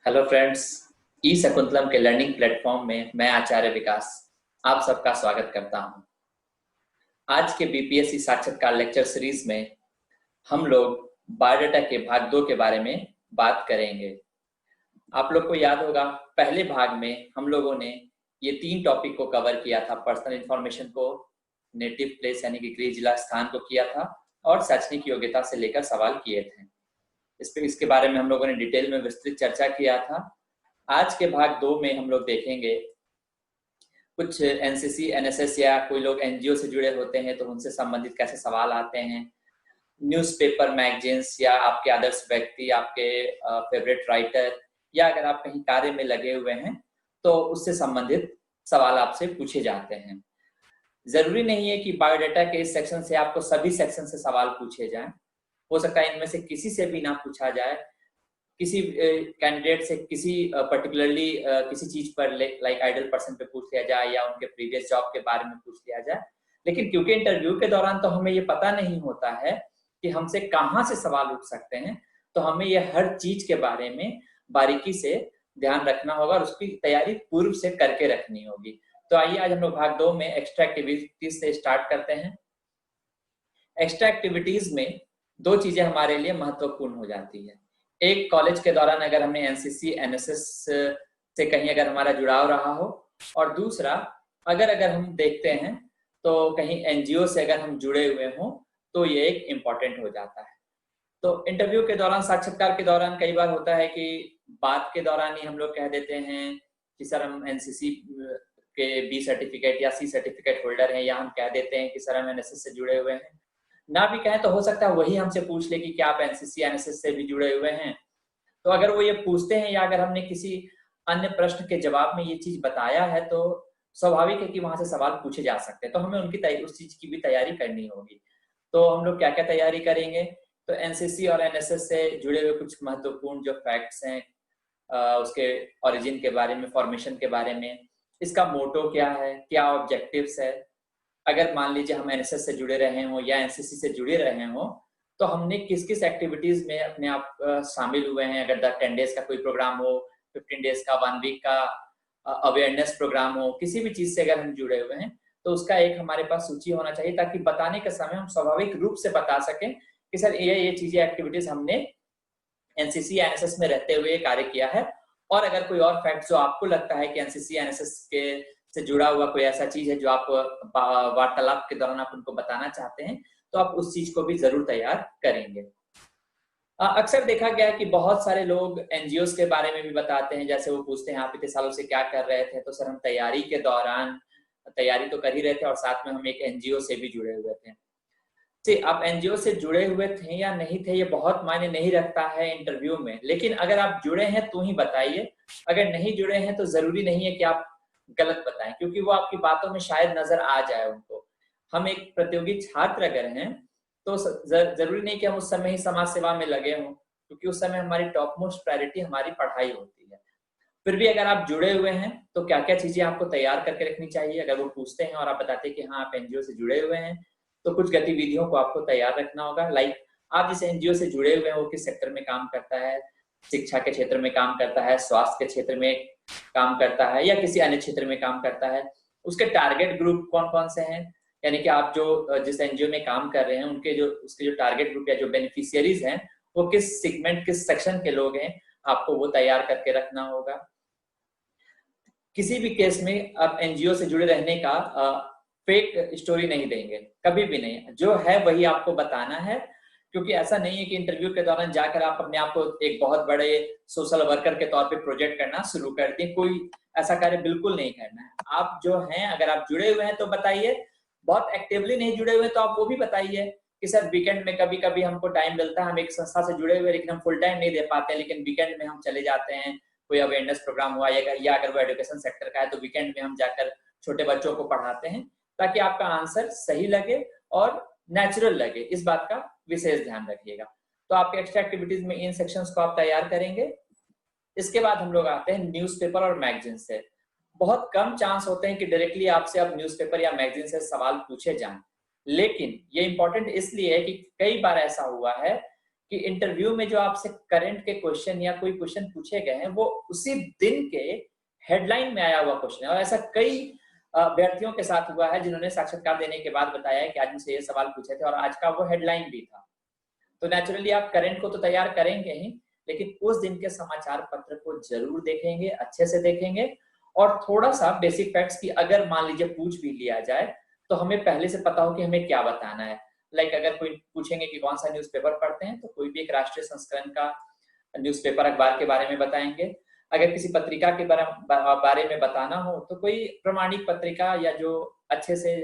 Hello friends, ई शकुंतलम के learning platform में मैं आचार्य विकास आप सबका स्वागत करता हूं। आज के बीपीएससी साक्षात्कार लेक्चर सीरीज में हम लोग बायोडाटा के भाग 2 के बारे में बात करेंगे। आप लोग को याद होगा, पहले भाग में हम लोगों ने ये 3 टॉपिक को कवर किया था। पर्सनल इंफॉर्मेशन को, नेटिव प्लेस यानी कि गृह जिला स्थान को किया था और शैक्षणिक योग्यता से लेकर सवाल किए थे। इसके बारे में हम लोगों ने डिटेल में विस्तृत चर्चा किया था। आज के भाग 2 में हम लोग देखेंगे कुछ एनसीसी, एनएसएस या कोई लोग एनजीओ से जुड़े होते हैं तो उनसे संबंधित कैसे सवाल आते हैं। न्यूज़पेपर, मैगजीन्स या आपके आदर्श व्यक्ति, आपके फेवरेट राइटर या अगर आप कहीं कार्य में लगे हुए हैं तो उससे संबंधित सवाल आपसे पूछे जाते हैं। जरूरी नहीं है कि बायोडाटा के इस सेक्शन से आपको सभी सेक्शन से सवाल पूछे जाएं। हो सकता है इनमें से किसी से भी ना पूछा जाए, किसी कैंडिडेट से किसी पर्टिकुलरली किसी चीज पर लाइक आइडल पर्सन पे पूछ लिया जाए या उनके प्रीवियस जॉब के बारे में पूछ लिया जाए। लेकिन क्योंकि इंटरव्यू के दौरान तो हमें ये पता नहीं होता है कि हमसे कहाँ से सवाल उठ सकते हैं, तो हमें ये हर चीज के बारे में बारीकी से ध्यान रखना होगा और उसकी तैयारी पूर्व से करके रखनी होगी। तो आइए आज हम लोग भाग 2 में एक्स्ट्रा एक्टिविटीज से स्टार्ट करते हैं। एक्स्ट्रा एक्टिविटीज में 2 चीजें हमारे लिए महत्वपूर्ण हो जाती है। एक, कॉलेज के दौरान अगर हमने एनसीसी, एनएसएस से कहीं अगर हमारा जुड़ाव रहा हो, और दूसरा अगर हम देखते हैं तो कहीं एनजीओ से अगर हम जुड़े हुए हों तो ये एक इम्पॉर्टेंट हो जाता है। तो इंटरव्यू के दौरान, साक्षात्कार के दौरान कई बार होता है कि बात के दौरान ही हम लोग कह देते हैं कि सर हम एनसीसी के बी सर्टिफिकेट या सी सर्टिफिकेट होल्डर हैं, या हम कह देते हैं कि सर हम एनएसएस से जुड़े हुए हैं। ना भी कहें तो हो सकता है वही हमसे पूछ ले कि क्या आप एनसीसी, एनएसएस से भी जुड़े हुए हैं। तो अगर वो ये पूछते हैं या अगर हमने किसी अन्य प्रश्न के जवाब में ये चीज बताया है तो स्वाभाविक है कि वहां से सवाल पूछे जा सकते हैं। तो हमें उनकी उस चीज की भी तैयारी करनी होगी। तो हम लोग क्या क्या तैयारी करेंगे, तो एनसीसी और एनएसएस से जुड़े हुए कुछ महत्वपूर्ण जो फैक्ट्स हैं, उसके ओरिजिन के बारे में, फॉर्मेशन के बारे में, इसका मोटो क्या है, क्या ऑब्जेक्टिव्स है। अगर मान लीजिए हम एनएसएस से जुड़े रहे हों या एनसीसी से जुड़े रहे हों तो हमने किस किस एक्टिविटीज में अपने आप शामिल हुए हैं। अगर 10 डेज का कोई प्रोग्राम हो, 15 डेज का, 1 वीक का अवेयरनेस प्रोग्राम हो, किसी भी चीज से अगर हम जुड़े हुए हैं तो उसका एक हमारे पास सूची होना चाहिए, ताकि बताने के समय हम स्वाभाविक रूप से बता सकें कि सर ये चीजें, एक्टिविटीज हमने एनसीसी, एनएसएस में रहते हुए कार्य किया है। और अगर कोई और फैक्ट जो आपको लगता है कि एनसीसी, एनएसएस के से जुड़ा हुआ कोई ऐसा चीज है जो आप वार्तालाप के दौरान आप उनको बताना चाहते हैं, तो आप उस चीज को भी जरूर तैयार करेंगे। अक्सर देखा गया है कि बहुत सारे लोग एनजीओ के बारे में भी बताते हैं। जैसे वो पूछते हैं आप इतने सालों से क्या कर रहे थे, तो सर हम तैयारी के दौरान तैयारी तो कर ही रहे थे और साथ में हम एक एनजीओ से भी जुड़े हुए थे। आप एनजीओ से जुड़े हुए थे या नहीं थे ये बहुत मायने नहीं रखता है इंटरव्यू में, लेकिन अगर आप जुड़े हैं तो ही बताइए। अगर नहीं जुड़े हैं तो जरूरी नहीं है कि आप गलत बताएं, क्योंकि वो आपकी बातों में शायद नजर आ जाए उनको। हम एक प्रतियोगी छात्र अगर हैं तो जरूरी नहीं कि हम उस समय ही समाज सेवा में लगे हों, क्योंकि उस समय हमारी टॉप मोस्ट प्रायोरिटी हमारी पढ़ाई होती है। फिर भी अगर आप जुड़े हुए हैं तो क्या क्या चीजें आपको तैयार करके रखनी चाहिए। अगर वो पूछते हैं और आप बताते हैं कि हाँ आप एनजीओ से जुड़े हुए हैं, तो कुछ गतिविधियों को आपको तैयार रखना होगा। लाइक आप जिस एनजीओ से जुड़े हुए हैं वो किस सेक्टर में काम करता है, शिक्षा के क्षेत्र में काम करता है, स्वास्थ्य के क्षेत्र में काम करता है, या किसी अन्य क्षेत्र में काम करता है। उसके टारगेट ग्रुप कौन कौन से हैं, यानी कि आप जो जिस एनजीओ में काम कर रहे हैं उसके जो टारगेट ग्रुप या जो बेनिफिशियरीज हैं वो किस सेगमेंट, किस सेक्शन के लोग हैं, आपको वो तैयार करके रखना होगा। किसी भी केस में आप एनजीओ से जुड़े रहने का फेक स्टोरी नहीं देंगे, कभी भी नहीं। जो है वही आपको बताना है, क्योंकि ऐसा नहीं है कि इंटरव्यू के दौरान जाकर आप अपने आप को एक बहुत बड़े सोशल वर्कर के तौर पे प्रोजेक्ट करना शुरू कर दें। कोई ऐसा कार्य बिल्कुल नहीं करना है। आप जो हैं, अगर आप जुड़े हुए हैं तो बताइए, बहुत एक्टिवली नहीं जुड़े हुए तो आप वो भी बताइए कि सर वीकेंड में कभी कभी हमको टाइम मिलता है, हम एक संस्था से जुड़े हुए लेकिन हम फुल टाइम नहीं दे पाते, लेकिन वीकेंड में हम चले जाते हैं, कोई अवेयरनेस प्रोग्राम हुआ या अगर वो एजुकेशन सेक्टर का है तो वीकेंड में हम जाकर छोटे बच्चों को पढ़ाते हैं, ताकि आपका आंसर सही लगे और नेचुरल लगे। इस बात का विशेष ध्यान रखिएगा। तो आपके एक्स्ट्रा एक्टिविटीज में इन सेक्शंस को आप तैयार करेंगे। इसके बाद हम लोग आते हैं न्यूज़पेपर और मैगजीन से। बहुत कम चांस होते हैं कि डायरेक्टली आपसे अब न्यूज़पेपर या मैगजीन से सवाल पूछे जाएं, लेकिन ये इंपॉर्टेंट इसलिए है कि कई बार ऐसा हुआ है कि इंटरव्यू में जो आपसे करंट के क्वेश्चन या कोई क्वेश्चन पूछे गए हैं वो उसी दिन के हेडलाइन में आया हुआ क्वेश्चन है। और ऐसा कई अभ्यर्थियों के साथ हुआ है जिन्होंने साक्षात्कार देने के बाद बताया है कि आज मुझसे ये सवाल पूछे थे और आज का वो हेडलाइन भी था। तो नेचुरली आप करंट को तो तैयार करेंगे ही, लेकिन उस दिन के समाचार पत्र को जरूर देखेंगे, अच्छे से देखेंगे। और थोड़ा सा बेसिक फैक्ट्स की अगर मान लीजिए पूछ भी लिया जाए तो हमें पहले से पता हो कि हमें क्या बताना है। लाइक अगर कोई पूछेंगे कि कौन सा न्यूज़पेपर पढ़ते हैं, तो कोई भी एक राष्ट्रीय संस्करण का न्यूज़पेपर अखबार के बारे में बताएंगे। अगर किसी पत्रिका के बारे में बताना हो तो कोई प्रमाणिक पत्रिका या जो अच्छे से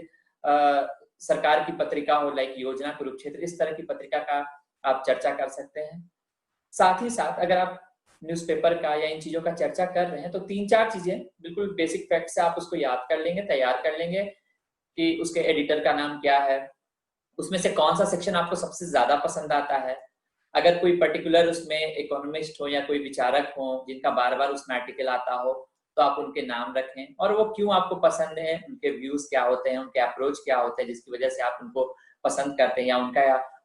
सरकार की पत्रिका हो, लाइक योजना, कुरुक्षेत्र, इस तरह की पत्रिका का आप चर्चा कर सकते हैं। साथ ही साथ अगर आप न्यूज़पेपर का या इन चीजों का चर्चा कर रहे हैं तो 3-4 चीजें बिल्कुल बेसिक फैक्ट से आप उसको याद कर लेंगे, तैयार कर लेंगे कि उसके एडिटर का नाम क्या है, उसमें से कौन सा सेक्शन आपको सबसे ज्यादा पसंद आता है। अगर कोई पर्टिकुलर उसमें इकोनॉमिस्ट हो या कोई विचारक हो जिनका बार बार उसमें आर्टिकल आता हो तो आप उनके नाम रखें और वो क्यों आपको पसंद है, उनके व्यूज क्या होते हैं, उनके अप्रोच क्या होते हैं जिसकी वजह से आप उनको पसंद करते हैं या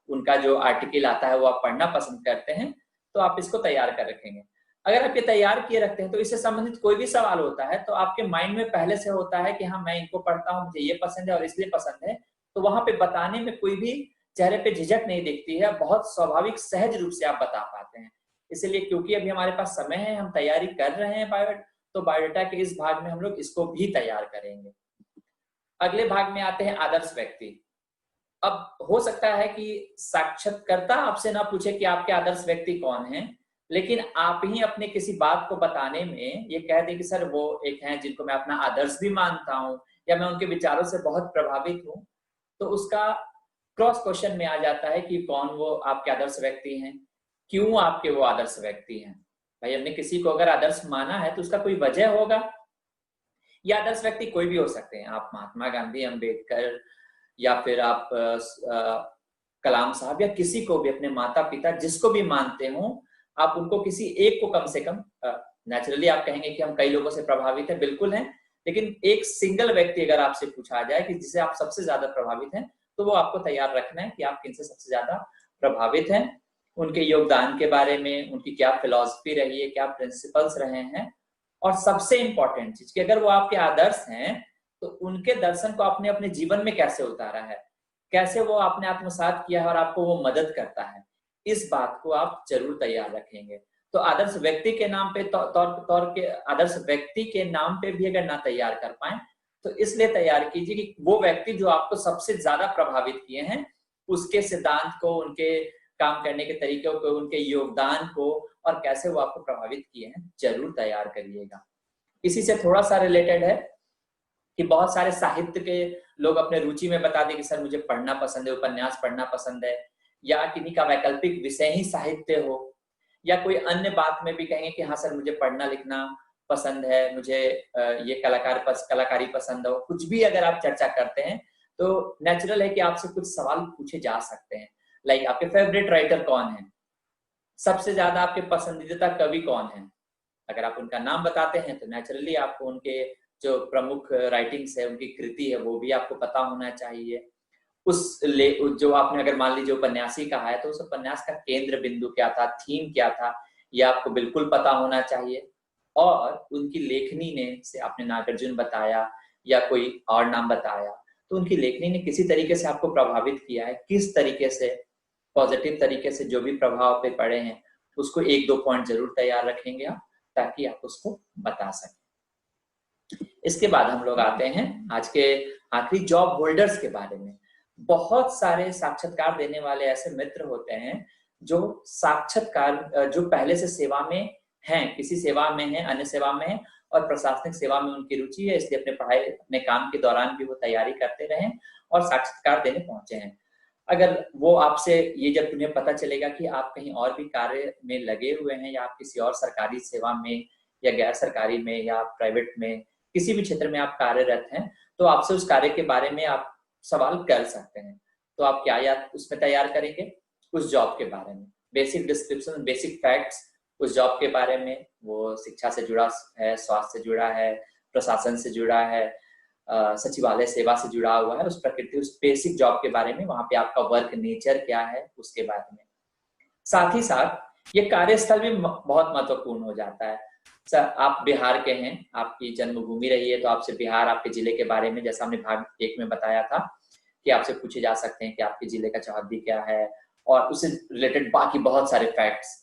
उनका जो आर्टिकल आता है वो आप पढ़ना पसंद करते हैं, तो आप इसको तैयार कर रखेंगे। अगर आप ये तैयार किए रखते हैं तो इससे संबंधित कोई भी सवाल होता है तो आपके माइंड में पहले से होता है कि हाँ मैं इनको पढ़ता हूँ, मुझे ये पसंद है और इसलिए पसंद है, तो वहां पे बताने में कोई भी चेहरे पे झिझक नहीं दिखती है, बहुत स्वाभाविक सहज रूप से आप बता पाते हैं। इसलिए क्योंकि अभी हमारे पास समय है, हम तैयारी कर रहे हैं तो बायोडाटा के इस भाग में हम लोग इसको भी तैयार करेंगे। अगले भाग में आते हैं आदर्श व्यक्ति। अब हो सकता है कि साक्षात्कारकर्ता आपसे ना पूछे कि आपके आदर्श व्यक्ति कौन हैं, लेकिन आप ही अपने किसी बात को बताने में ये कह दें कि सर वो एक हैं जिनको मैं अपना आदर्श भी मानता हूँ या मैं उनके विचारों से बहुत प्रभावित हूँ, तो उसका क्रॉस क्वेश्चन में आ जाता है कि कौन वो आपके आदर्श व्यक्ति हैं, क्यों आपके वो आदर्श व्यक्ति हैं। भाई हमने किसी को अगर आदर्श माना है तो उसका कोई वजह होगा। ये आदर्श व्यक्ति कोई भी हो सकते हैं, आप महात्मा गांधी, अंबेडकर या फिर आप कलाम साहब या किसी को भी, अपने माता पिता जिसको भी मानते हो, आप उनको किसी एक को कम से कम, नेचुरली आप कहेंगे कि हम कई लोगों से प्रभावित हैं, बिल्कुल हैं, लेकिन एक सिंगल व्यक्ति अगर आपसे पूछा जाए कि जिसे आप सबसे ज्यादा प्रभावित हैं, तो वो आपको तैयार रखना है कि आप किनसे सबसे ज्यादा प्रभावित हैं, उनके योगदान के बारे में, उनकी क्या फिलॉसफी रही है, क्या प्रिंसिपल्स रहे हैं, और सबसे इंपॉर्टेंट चीज कि अगर वो आपके आदर्श हैं तो उनके दर्शन को आपने अपने जीवन में कैसे उतारा है, कैसे वो आपने आत्मसात किया है और आपको वो मदद करता है, इस बात को आप जरूर तैयार रखेंगे। तो आदर्श व्यक्ति के नाम पे आदर्श व्यक्ति के नाम पे भी अगर ना तैयार कर पाए तो इसलिए तैयार कीजिए कि वो व्यक्ति जो आपको सबसे ज्यादा प्रभावित किए हैं, उसके सिद्धांत को, उनके काम करने के तरीकों को, उनके योगदान को और कैसे वो आपको प्रभावित किए हैं, जरूर तैयार करिएगा। इसी से थोड़ा सा रिलेटेड है कि बहुत सारे साहित्य के लोग अपने रुचि में बता दें कि सर मुझे पढ़ना पसंद है, उपन्यास पढ़ना पसंद है, या किन्हीं का वैकल्पिक विषय ही साहित्य हो, या कोई अन्य बात में भी कहेंगे कि हाँ सर मुझे पढ़ना लिखना पसंद है, मुझे ये कलाकारी पसंद हो, कुछ भी अगर आप चर्चा करते हैं तो नेचुरल है कि आपसे कुछ सवाल पूछे जा सकते हैं। लाइक आपके फेवरेट राइटर कौन है, सबसे ज्यादा आपके पसंदीदा कवि कौन है, अगर आप उनका नाम बताते हैं तो नेचुरली आपको उनके जो प्रमुख राइटिंग्स है, उनकी कृति है, वो भी आपको पता होना चाहिए। जो आपने अगर मान लीजिए उपन्यासी कहा है तो उस उपन्यास का केंद्र बिंदु क्या था, थीम क्या था, ये आपको बिल्कुल पता होना चाहिए। और उनकी लेखनी ने, से आपने नागार्जुन बताया या कोई और नाम बताया, तो उनकी लेखनी ने किसी तरीके से आपको प्रभावित किया है, किस तरीके से, पॉजिटिव तरीके से जो भी प्रभाव पे पड़े हैं, उसको 1-2 पॉइंट जरूर तैयार रखेंगे आप, ताकि आप उसको बता सकें। इसके बाद हम लोग आते हैं आज के आखिरी जॉब होल्डर्स के बारे में। बहुत सारे साक्षात्कार देने वाले ऐसे मित्र होते हैं जो जो पहले से सेवा में हैं, किसी सेवा में है, अन्य सेवा में है और प्रशासनिक सेवा में उनकी रुचि है, इसलिए अपने पढ़ाई, अपने काम के दौरान भी वो तैयारी करते रहे और साक्षात्कार देने पहुंचे हैं। अगर वो आपसे ये जब उन्हें पता चलेगा कि आप कहीं और भी कार्य में लगे हुए हैं या आप किसी और सरकारी सेवा में या गैर सरकारी में या प्राइवेट में, किसी भी क्षेत्र में आप कार्यरत हैं, तो आपसे उस कार्य के बारे में आप सवाल कर सकते हैं। तो आप क्या याद उसमें तैयार करेंगे, उस जॉब के बारे में बेसिक डिस्क्रिप्शन, बेसिक फैक्ट्स उस जॉब के बारे में, वो शिक्षा से जुड़ा है, स्वास्थ्य से जुड़ा है, प्रशासन से जुड़ा है, सचिवालय सेवा से जुड़ा हुआ है, उस प्रकृति, उस बेसिक जॉब के बारे में, वहां पे आपका वर्क नेचर क्या है उसके बारे में। साथ ही साथ ये कार्यस्थल भी बहुत महत्वपूर्ण हो जाता है। सर, आप बिहार के हैं, आपकी जन्मभूमि रही है, तो आपसे बिहार, आपके जिले के बारे में, जैसा हमने भाग 1 में बताया था कि आपसे पूछे जा सकते हैं कि आपके जिले का चौहद्दी क्या है और उससे रिलेटेड बाकी बहुत सारे फैक्ट्स।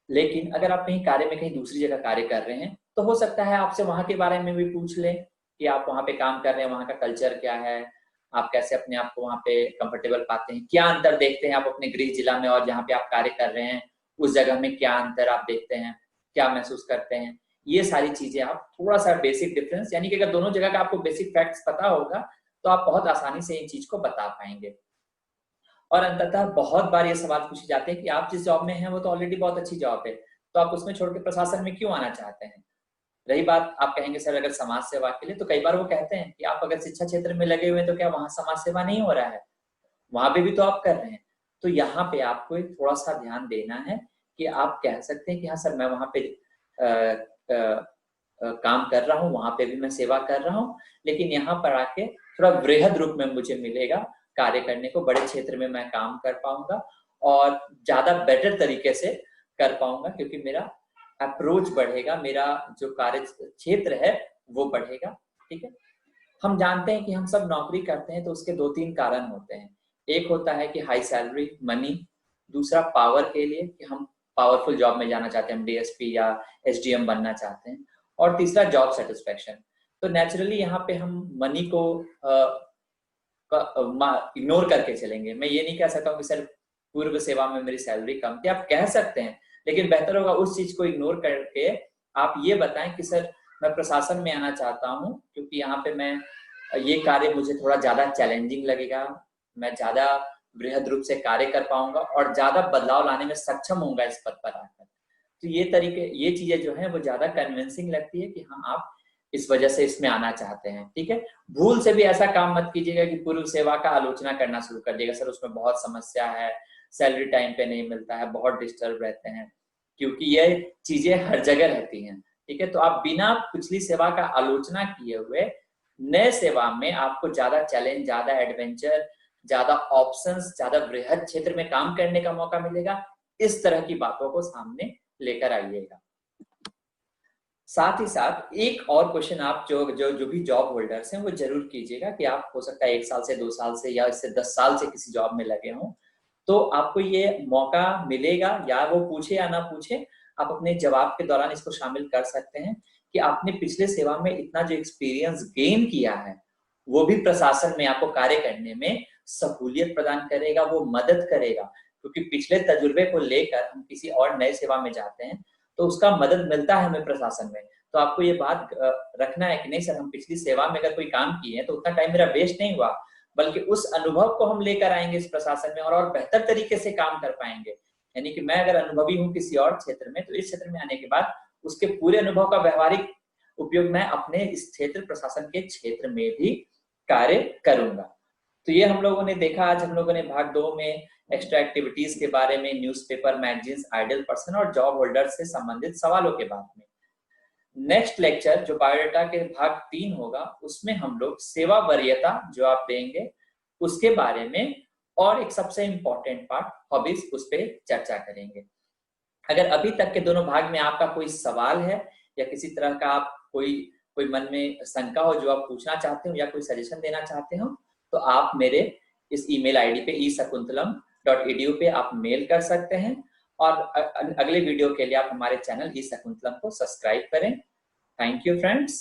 लेकिन अगर आप कहीं कार्य में कहीं दूसरी जगह कार्य कर रहे हैं तो हो सकता है आपसे वहां के बारे में भी पूछ लें कि आप वहां पे काम कर रहे हैं, वहां का कल्चर क्या है, आप कैसे अपने आप को वहां पे कंफर्टेबल पाते हैं, क्या अंतर देखते हैं आप अपने गृह जिला में और जहाँ पे आप कार्य कर रहे हैं उस जगह में, क्या अंतर आप देखते हैं, क्या महसूस करते हैं। ये सारी चीजें आप थोड़ा सा बेसिक डिफरेंस, यानी कि अगर दोनों जगह का आपको बेसिक फैक्ट्स पता होगा तो आप बहुत आसानी से इन चीज को बता पाएंगे। और अंततः बहुत बार ये सवाल पूछे जाते हैं कि आप जिस जॉब में हैं वो तो ऑलरेडी बहुत अच्छी जॉब है, तो आप उसमें छोड़ के प्रशासन में क्यों आना चाहते हैं। रही बात, आप कहेंगे सर अगर समाज सेवा के लिए, तो कई बार वो कहते हैं कि आप अगर शिक्षा क्षेत्र में लगे हुए हैं तो क्या वहां समाज सेवा नहीं हो रहा है, वहां पे भी तो आप कर रहे हैं। तो यहाँ पे आपको एक थोड़ा सा ध्यान देना है कि आप कह सकते हैं कि हाँ सर मैं वहां पे काम कर रहा हूँ, वहां पे भी मैं सेवा कर रहा हूँ, लेकिन यहाँ पर आके थोड़ा वृहद रूप में मुझे मिलेगा कार्य करने को, बड़े क्षेत्र में मैं काम कर पाऊंगा और ज्यादा बेटर तरीके से कर पाऊंगा, क्योंकि मेरा अप्रोच बढ़ेगा, मेरा जो कार्य क्षेत्र है वो बढ़ेगा। ठीक है, हम जानते हैं कि हम सब नौकरी करते हैं तो उसके 2-3 कारण होते हैं। एक होता है कि हाई सैलरी, मनी, दूसरा पावर के लिए कि हम पावरफुल जॉब में जाना चाहते हैं, हम डीएसपी या एसडीएम बनना चाहते हैं, और तीसरा जॉब सेटिस्फेक्शन। तो नेचुरली यहाँ पे हम मनी को इग्नोर करके चलेंगे। मैं ये नहीं कह सकता हूँ कि सर पूर्व सेवा में मेरी सैलरी कम थी, आप कह सकते हैं, लेकिन बेहतर होगा उस चीज को इग्नोर करके आप ये बताएं कि सर मैं प्रशासन में आना चाहता हूँ क्योंकि यहाँ पे मैं ये कार्य मुझे थोड़ा ज्यादा चैलेंजिंग लगेगा, मैं ज्यादा वृहद रूप से कार्य कर पाऊंगा और ज्यादा बदलाव लाने में सक्षम होऊंगा इस पद पर आकर। तो ये तरीके, ये चीजें जो है वो ज्यादा कन्विंसिंग लगती है कि हाँ आप इस वजह से इसमें आना चाहते हैं। ठीक है, भूल से भी ऐसा काम मत कीजिएगा कि पूर्व सेवा का आलोचना करना शुरू कर दिएगा, सर उसमें बहुत समस्या है, सैलरी टाइम पे नहीं मिलता है, बहुत डिस्टर्ब रहते हैं, क्योंकि ये चीजें हर जगह रहती हैं। ठीक है, तो आप बिना पिछली सेवा का आलोचना किए हुए नए सेवा में आपको ज्यादा चैलेंज, ज्यादा एडवेंचर, ज्यादा ऑप्शंस, ज्यादा वृहद क्षेत्र में काम करने का मौका मिलेगा, इस तरह की बातों को सामने लेकर आइएगा। साथ ही साथ एक और क्वेश्चन आप जो भी जॉब होल्डर्स हैं वो जरूर कीजिएगा कि आप हो सकता है 1 साल से 2 साल से या इससे 10 साल से किसी जॉब में लगे हों, तो आपको ये मौका मिलेगा, या वो पूछे या ना पूछे, आप अपने जवाब के दौरान इसको शामिल कर सकते हैं कि आपने पिछले सेवा में इतना जो एक्सपीरियंस गेन किया है वो भी प्रशासन में आपको कार्य करने में सहूलियत प्रदान करेगा, वो मदद करेगा, क्योंकि पिछले तजुर्बे को लेकर हम किसी और नए सेवा में जाते हैं तो उसका मदद मिलता है हमें प्रशासन में। तो आपको ये बात रखना है कि नहीं सर हम पिछली सेवा में अगर कोई काम किए हैं तो उतना टाइम मेरा वेस्ट नहीं हुआ, बल्कि उस अनुभव को हम लेकर आएंगे इस प्रशासन में और बेहतर तरीके से काम कर पाएंगे। यानी कि मैं अगर अनुभवी हूँ किसी और क्षेत्र में, तो इस क्षेत्र में आने के बाद उसके पूरे अनुभव का व्यवहारिक उपयोग मैं अपने इस क्षेत्र प्रशासन के क्षेत्र में भी कार्य करूंगा। तो ये हम लोगों ने देखा, आज हम लोगों ने भाग 2 में एक्स्ट्रा एक्टिविटीज के बारे में, न्यूज़पेपर, मैगजीन्स, आइडियल पर्सन और जॉब होल्डर से संबंधित सवालों के बारे में। नेक्स्ट लेक्चर जो बायोडाटा के भाग 3 होगा उसमें हम लोग सेवा वरीयता जो आप देंगे उसके बारे में और एक सबसे इंपॉर्टेंट पार्ट हॉबीज, उस पर चर्चा करेंगे। अगर अभी तक के दोनों भाग में आपका कोई सवाल है या किसी तरह का आप कोई मन में शंका हो जो आप पूछना चाहते हो या कोई सजेशन देना चाहते हो, तो आप मेरे इस ईमेल आईडी पे esakunthalam.edu पे आप मेल कर सकते हैं। और अगले वीडियो के लिए आप हमारे चैनल eSakunthalam को सब्सक्राइब करें। Thank you friends.